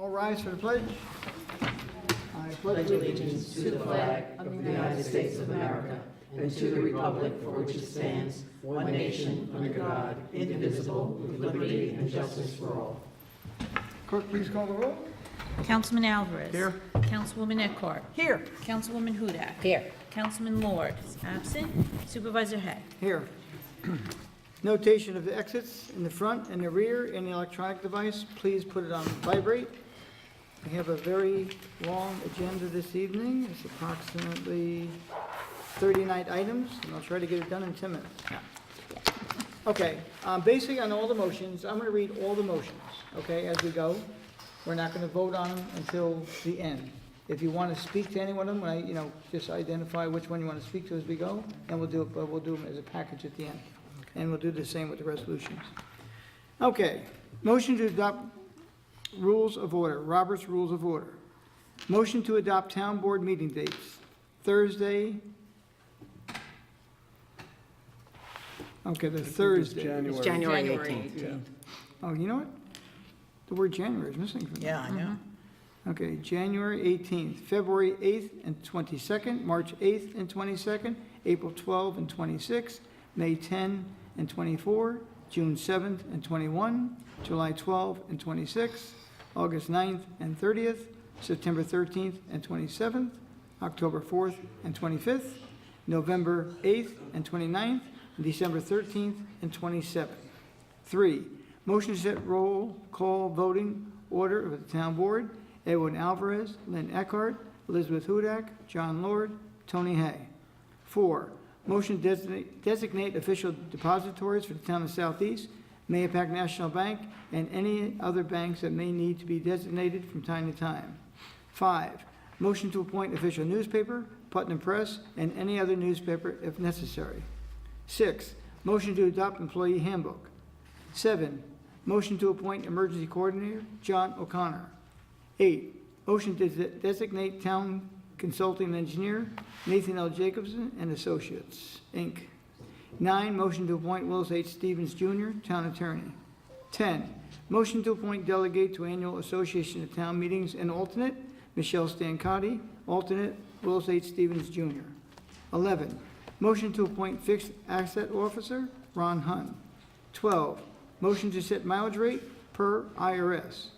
All rise for the pledge. I pledge allegiance to the flag of the United States of America and to the republic for which it stands, one nation, under God, indivisible, with liberty and justice for all. Clerk, please call the roll. Councilman Alvarez. Here. Councilwoman Eckhart. Here. Councilwoman Hudak. Here. Councilman Lord is absent. Supervisor Hay. Here. Notation of the exits in the front and the rear in the electronic device. Please put it on vibrate. We have a very long agenda this evening. It's approximately 39 items, and I'll try to get it done in 10 minutes. Okay, basically on all the motions, I'm going to read all the motions, okay, as we go. We're not going to vote on them until the end. If you want to speak to any one of them, just identify which one you want to speak to as we go, and we'll do it, but we'll do them as a package at the end. And we'll do the same with the resolutions. Okay, motion to adopt rules of order, Robert's Rules of Order. Motion to adopt town board meeting dates, Thursday. Okay, the Thursday. It's January 18th. Oh, you know what? The word January is missing from Yeah, I know. Okay, January 18th, February 8th and 22nd, March 8th and 22nd, April 12th and 26th, May 10 and 24, June 7th and 21, July 12th and 26th, August 9th and 30th, September 13th and 27th, October 4th and 25th, November 8th and 29th, and December 13th and 27th. 3, motion to set roll call voting order of the town board. Edwin Alvarez, Lynn Eckhart, Elizabeth Hudak, John Lord, Tony Hay. 4, motion to designate official depositories for the town of Southeast, Mahopac National Bank, and any other banks that may need to be designated from time to time. 5, motion to appoint official newspaper, Putnam Press, and any other newspaper if necessary. 6, motion to adopt employee handbook. 7, motion to appoint emergency coordinator, John O'Connor. 8, motion to designate town consulting engineer, Nathan L. Jacobson and Associates, Inc. 9, motion to appoint Willis H. Stevens, Jr., town attorney. 10, motion to appoint delegate to annual Association of Town Meetings and alternate, Michelle Stancotti, alternate, Willis H. Stevens, Jr. 11, motion to appoint fixed asset officer, Ron Hunn. 12, motion to set mileage rate per IRS.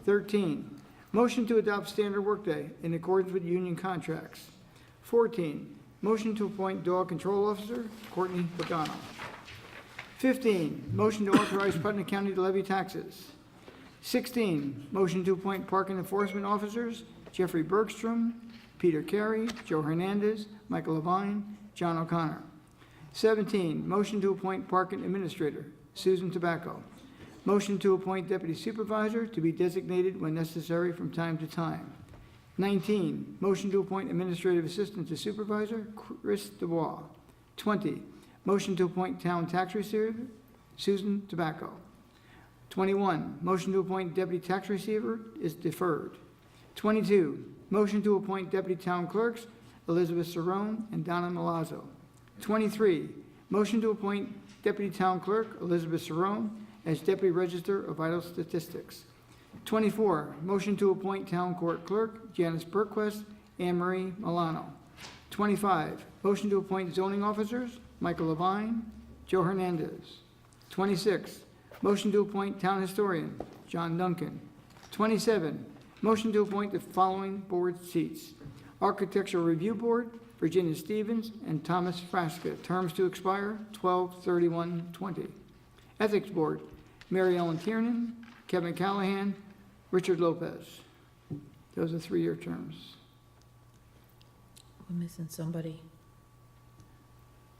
13, motion to adopt standard workday in accordance with union contracts. 14, motion to appoint dog control officer, Courtney Pagano. 15, motion to authorize Putnam County to levy taxes. 16, motion to appoint park and enforcement officers, Jeffrey Bergstrom, Peter Carey, Joe Hernandez, Michael Levine, John O'Connor. 17, motion to appoint park and administrator, Susan Tobacco. Motion to appoint deputy supervisor to be designated when necessary from time to time. 19, motion to appoint administrative assistant to supervisor, Chris Dubois. 20, motion to appoint town tax receiver, Susan Tobacco. 21, motion to appoint deputy tax receiver is deferred. 22, motion to appoint deputy town clerks, Elizabeth Cerrone and Donna Milazzo. 23, motion to appoint deputy town clerk, Elizabeth Cerrone, as Deputy Register of Vital Statistics. 24, motion to appoint Town Court Clerk Janice Berquist, Anne Marie Milano. 25, motion to appoint zoning officers Michael Levine, Joe Hernandez. 26, motion to appoint Town Historian John Duncan. 27, motion to appoint the following board seats: Architectural Review Board, Virginia Stevens and Thomas Frasca, terms to expire 12/31/20. Ethics Board, Mary Ellen Tiernan, Kevin Callahan, Richard Lopez. Those are 3-year terms. We're missing somebody.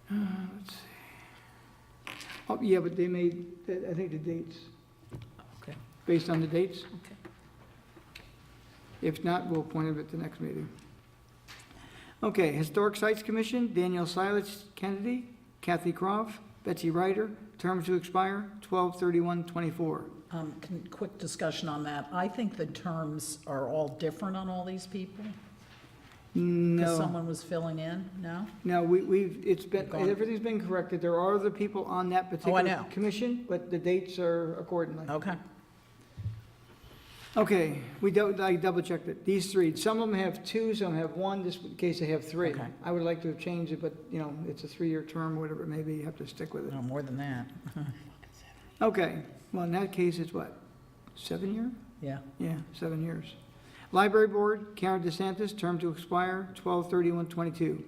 Let's see. Oh, yeah, but they made, I think, the dates, Okay. based on the dates. Okay. If not, we'll appoint them at the next meeting. Okay, Historic Sites Commission, Daniel Silas Kennedy, Kathy Croft, Betsy Ryder, terms to expire 12/31/24. Quick discussion on that. I think the terms are all different on all these people. Because No, someone was filling in, no? no, everything's been corrected. There are other people on that particular know. commission, but the dates are accordingly. Okay. Okay, I double checked it. These three, some of them have two, some have one, this case they have three. Okay. I would like to have changed it, but, you know, it's a 3-year term, whatever it may be, you have to stick with it. No, more than that. Okay, well, in that case, it's what, 7 year? Yeah. Yeah, 7 years. Library Board, Karen DeSantis, term to expire 12/31/22.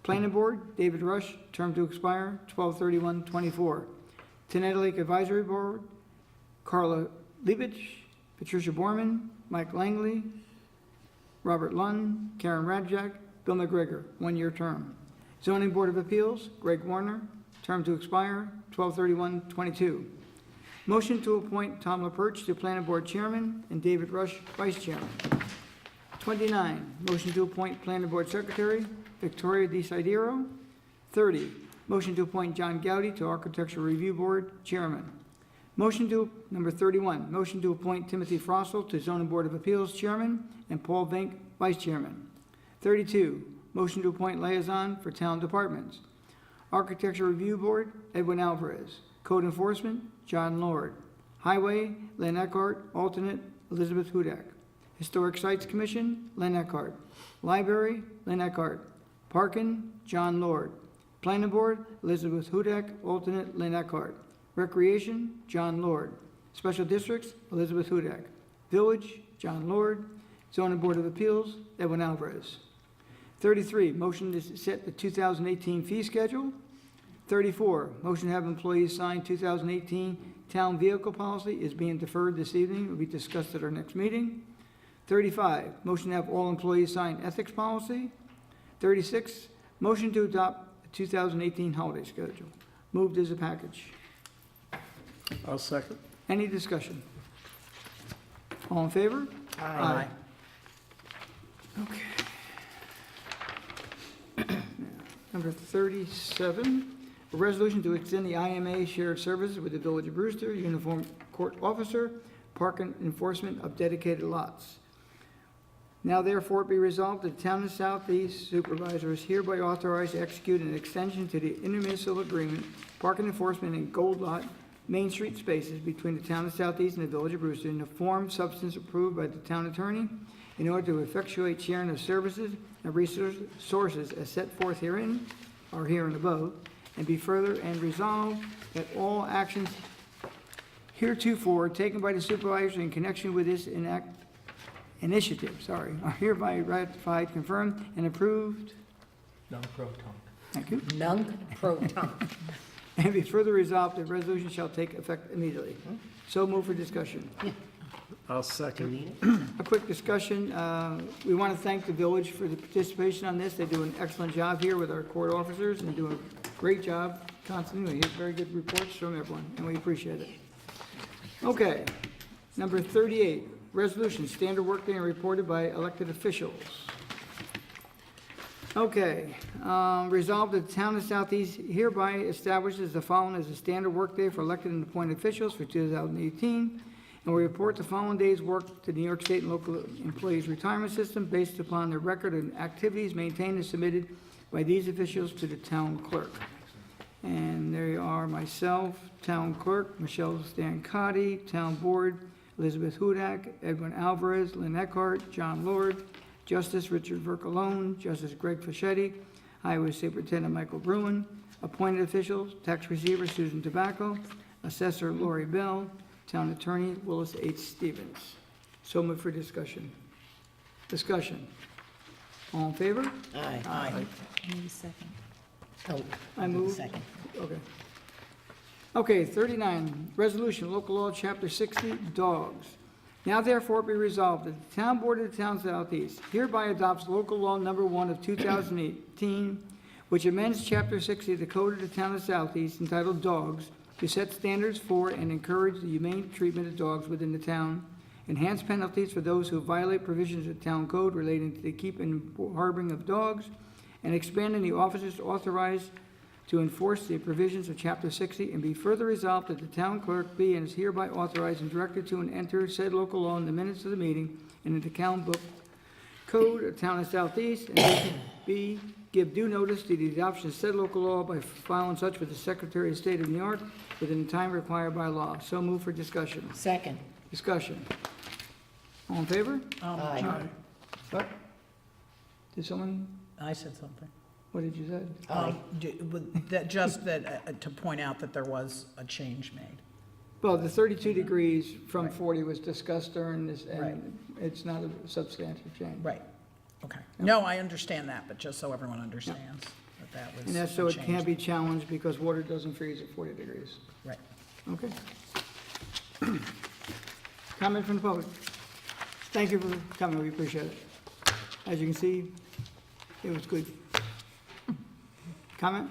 Planning Board, David Rush, term to expire 12/31/24. Teneta Lake Advisory Board, Carla Liebich, Patricia Borman, Mike Langley, Robert Lund, Karen Radjack, Bill McGregor, 1-year term. Zoning Board of Appeals, Greg Warner, term to expire 12/31/22. Motion to appoint Tom LaPerche to Planning Board Chairman and David Rush Vice Chairman. 29, motion to appoint Planning Board Secretary Victoria DeSidiero. 30, motion to appoint John Gowdy to Architectural Review Board Chairman. Number 31, motion to appoint Timothy Frostel to Zoning Board of Appeals Chairman and Paul Vink Vice Chairman. 32, motion to appoint liaison for town departments. Architectural Review Board, Edwin Alvarez. Code Enforcement, John Lord. Highway, Len Eckhart, alternate, Elizabeth Hudak. Historic Sites Commission, Len Eckhart. Library, Len Eckhart. Parkin, John Lord. Planning Board, Elizabeth Hudak, alternate, Len Eckhart. Recreation, John Lord. Special Districts, Elizabeth Hudak. Village, John Lord. Zoning Board of Appeals, Edwin Alvarez. 33, motion to set the 2018 fee schedule. 34, motion to have employees sign 2018 town vehicle policy is being deferred this evening, will be discussed at our next meeting. 35, motion to have all employees sign ethics policy. 36, motion to adopt the 2018 holiday schedule. Moved as a package. I'll second. Any discussion? All in favor? Aye. Okay. Number 37, a resolution to extend the IMA shared services with the Village of Brewster, Uniform Court Officer, Park and Enforcement of dedicated lots. Now therefore be resolved that the Town of Southeast Supervisor is hereby authorized to execute an extension to the intermunicipal agreement, Park and Enforcement and Gold Lot, Main Street spaces between the Town of Southeast and the Village of Brewster in the form substance approved by the Town Attorney in order to effectuate sharing of services and resources as set forth herein or here and above, and be further and resolved that all actions heretofore taken by the supervisor in connection with this initiative, are hereby ratified, confirmed, and approved. Non-proton. Thank you. Nunc pro tunc. And be further resolved that resolution shall take effect immediately. So move for discussion. I'll second. A quick discussion. We want to thank the village for the participation on this. They do an excellent job here with our court officers and do a great job constantly. We get very good reports from everyone, and we appreciate it. Okay, number 38, resolution, standard workday and reported by elected officials. Okay, resolved that the Town of Southeast hereby establishes the following as a standard workday for elected and appointed officials for 2018, and we report the following day's work to the New York State and local employees retirement system based upon the record and activities maintained and submitted by these officials to the town clerk. And they are myself, town clerk, Michelle Stancotti, town board, Elizabeth Hudak, Edwin Alvarez, Lynn Eckhart, John Lord, Justice Richard Vercalone, Justice Greg Fischetti, Highway Superintendent Michael Bruin, appointed officials, tax receiver Susan Tobacco, assessor Lori Bell, town attorney Willis H. Stevens. So moved for discussion. Discussion. All in favor? Aye. Aye. Need a second. Oh, I move. second. Okay. Okay, 39, resolution, local law, chapter 60, dogs. Now therefore be resolved that the town board of the town of Southeast hereby adopts local law number 1 of 2018, which amends chapter 60 of the code of the town of Southeast entitled Dogs to set standards for and encourage the humane treatment of dogs within the town, enhance penalties for those who violate provisions of the town code relating to the keeping and harboring of dogs, and expanding the officers authorized to enforce the provisions of Chapter 60, and be further resolved that the town clerk be and is hereby authorized and directed to and enter said local law in the minutes of the meeting and in the town book code of town of Southeast, and be give due notice to the adoption of said local law by filing such with the Secretary of State of New York within the time required by law. So move for discussion. Second. Discussion. All in favor? Aye. What? Did someone, I said something. what did you say? Aye. Just that, to point out that there was a change made. Well, the 32 degrees from Right. 40 was discussed during this, Right. and it's not a substantive change. Right, okay. No, I understand that, but just so everyone understands that that was And that's so it can't changed. be challenged because water doesn't freeze at 40 degrees. Right. Okay. Comment from the public? Thank you for coming, we appreciate it. As you can see, it was good. Comment?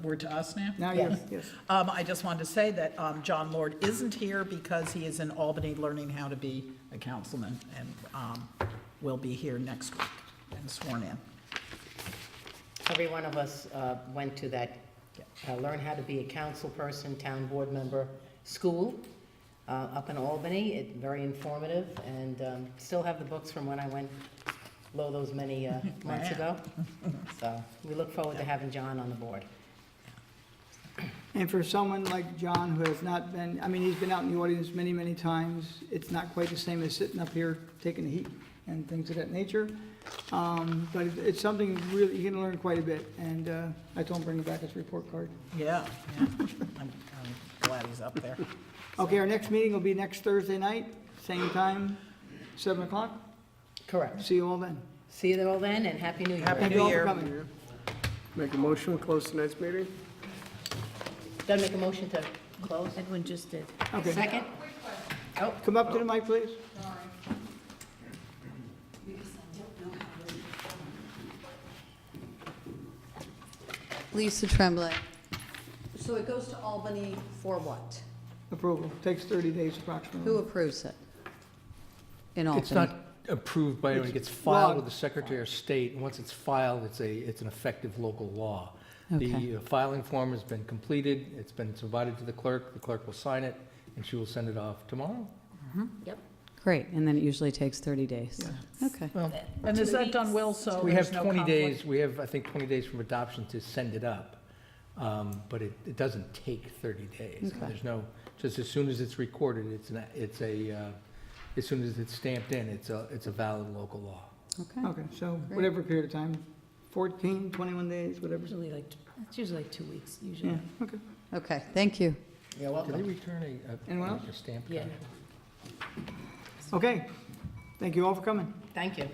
We're to us now? Now you, yes. I just wanted to say that John Lord isn't here because he is in Albany learning how to be a councilman, and will be here next week and sworn in. Every one of us went to that Learn How to Be a Council Person, Town Board Member school up in Albany. It's very informative, and still have the books from when I went those many months ago. So we look forward to having John on the board. And for someone like John who has not been, I mean, he's been out in the audience many, many times, it's not quite the same as sitting up here taking the heat and things of that nature. But it's something really, you can learn quite a bit, and I told him bring back his report card. Yeah, I'm glad he's up there. Okay, our next meeting will be next Thursday night, same time, 7 o'clock. Correct. See you all then. See you all then, and Happy New Year. Happy Thank New you all for Year. coming. Make a motion, close tonight's meeting? Done make a motion to close? Edwin just did. Okay, Second? Oh, come up to the mic, please. Lisa Tremblay. So it goes to Albany for what? Approval, takes 30 days Who approximately. approves it? In Albany? It's not approved by anyone, it gets It's filed law. with the Secretary of State, and once it's filed, it's an effective local law. Okay. The filing form has been completed, it's been provided to the clerk will sign it, and she will send it off tomorrow. Great, and then it usually takes 30 days? Okay. And is that done, Will, so We there's have no 20 conflict? days, we have, I think, 20 days from adoption to send it up, but it doesn't take 30 days. Okay. There's no, just as soon as it's recorded, as soon as it's stamped in, it's a valid local law. Okay. Okay, so Great. whatever period of time, 14, 21 days, whatever. It's usually like 2 weeks, Yeah, usually. okay. Okay, thank you. you're Did they welcome. return Anyone a else? stamp? Yeah. Okay, thank you all for coming. Thank you.